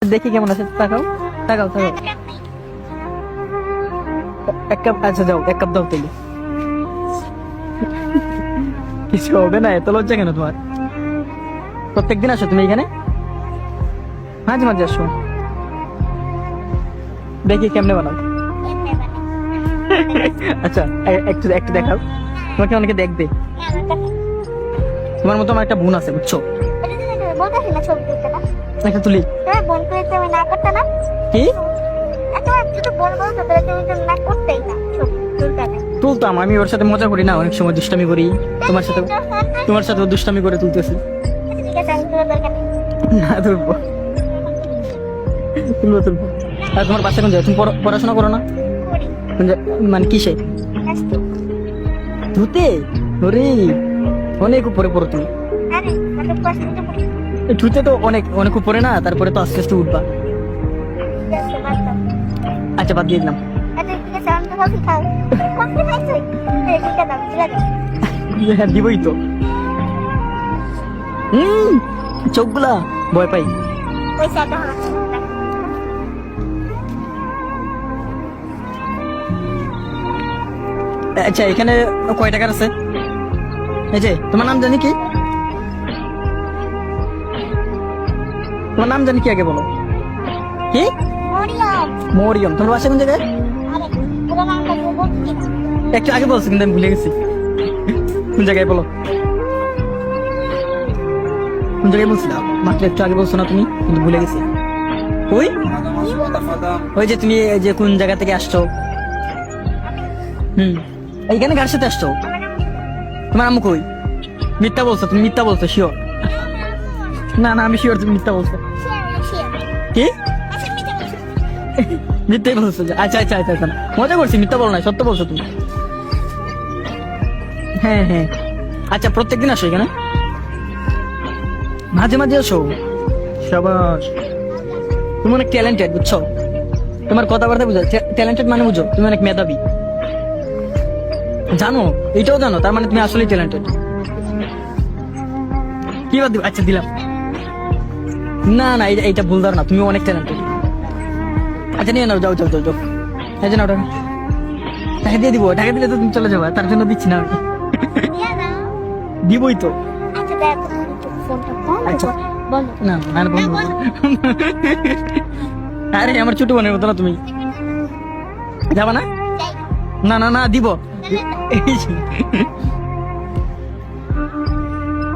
দেখি কেমন আছে, তাকাও তাকাও তাকাও। এক কাপ, আচ্ছা যাও এক কাপ দাও তেলে। কিছু হবে না, এত লজ্জা কেন তোমার? প্রত্যেকদিন আসো তুমি এখানে? মাঝে মাঝে আসো। দেখি কেমনে বানাও। আচ্ছা একটু একটু দেখাও, তোমাকে অনেকে দেখবে। তোমার মতো আমার একটা বোন আছে বুঝছো, একটা তুলি। কি তুলতাম আমি, ওর সাথে মজা করি না, অনেক সময় দুষ্টামি করি। তোমার সাথে দুষ্টামি করে তুলতেছি। না তুলবো, তুলবো তুলবো। আর তোমার বাচ্চা কোন যায়? তুমি পড়াশোনা করো না? মানে কিসে? ধুতে? ওরে অনেক উপরে পড়ো তুমি। ধুতে তো অনেক অনেক উপরে না, তারপরে তো আস্তে আস্তে উঠবা। আচ্ছা বাদ দিয়ে দিলাম। হ্যাঁ দিবই তো। চোখগুলা ভয় পাই। আচ্ছা এখানে কয় টাকার আছে? এই যে তোমার নাম জানি কি? তোমার নাম জানি কি, আগে বলো। কি? মরিয়ম। তোমার বাসা কোন জায়গায়? একটু আগে বলছো কিন্তু আমি ভুলে গেছি। কোন জায়গায় বলো, কোন জায়গায় বলছিলাম? মাত্র একটু আগে বলছো না তুমি, কিন্তু ভুলে গেছি। ওই ওই যে তুমি এই যে কোন জায়গা থেকে আসছো? এইখানে কার সাথে আসছো? তোমার আম্মু কই? মিথ্যা বলছো তুমি, মিথ্যা বলছো শিওর? না না আমি শিওর তুমি মিথ্যা বলছো। কি মিথ্যাই বলছো? আচ্ছা আচ্ছা আচ্ছা আচ্ছা, মজা করছি, মিথ্যা বলো না, সত্য বলছো তুমি। হ্যাঁ হ্যাঁ আচ্ছা প্রত্যেকদিন আসো এখানে? মাঝে মাঝে আসো? সবাস, তুমি অনেক ট্যালেন্টেড বুঝছো, তোমার কথাবার্তা বুঝো। ট্যালেন্টেড মানে বুঝো তুমি অনেক মেধাবী, জানো? এটাও জানো, তার মানে তুমি আসলেই ট্যালেন্টেড। কি বাদ দিব? আচ্ছা দিলাম। না না এইটা ভুল ধারণা, তুমি অনেক ট্যালেন্টেড। আচ্ছা নিয়ে নাও, যাও যাও যাও যাও। এই যে নাও টাকা, টাকা দিয়ে দিব। টাকা দিলে তো তুমি চলে যাবে, তার জন্য দিচ্ছি না। দিবই তো। আচ্ছা না না বলবো। আরে আমার ছোট বোনের মতো না তুমি, যাবা না? না না না দিব।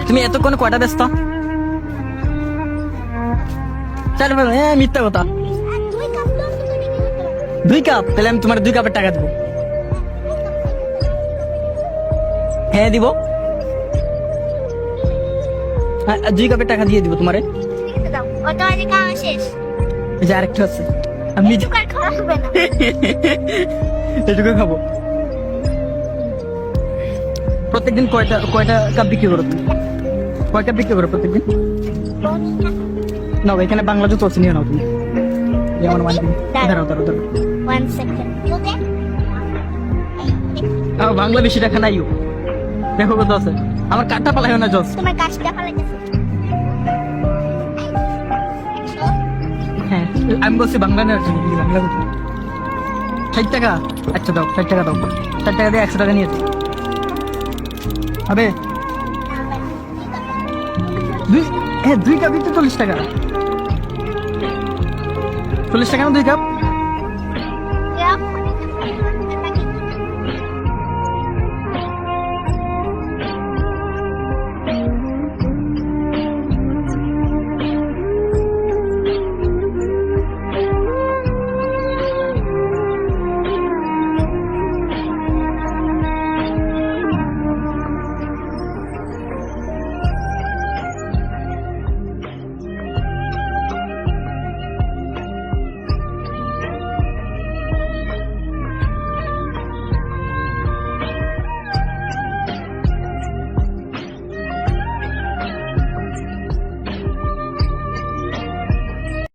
তুমি এতক্ষণ কয়টা ব্যস্ত? মিথ্যা কথা। 2 কাপ? তাহলে আমি তোমার 2 কাপের টাকা দেবো। হ্যাঁ দিব, 2 কাপের টাকা দিয়ে দিব তোমারে। যে আরেকটা আছে, আমি এটুকু খাবো। প্রত্যেকদিন কয়টা কয়টা কাপ বিক্রি করো তুমি? কয় কাপ বিক্রি করো প্রত্যেকদিন? না এখানে বাংলা জুতো আছে, নিয়ে নাও তুমি। আমার মানে দাঁড়াও দাঁড়াও দাঁড়াও, বাংলা বেশি টাকা নাইও, দেখো কত আছে। আমার কাঠটা পালাই না, জস হ্যাঁ আমি বলছি বাংলা নেওয়ার জন্য। বাংলা কত? 60 টাকা? আচ্ছা দাও 60 টাকা দাও। 60 টাকা দিয়ে 100 টাকা নিয়ে হবে। 2 কাপ দিতে 40 টাকা? 40 টাকা না 2 কাপ?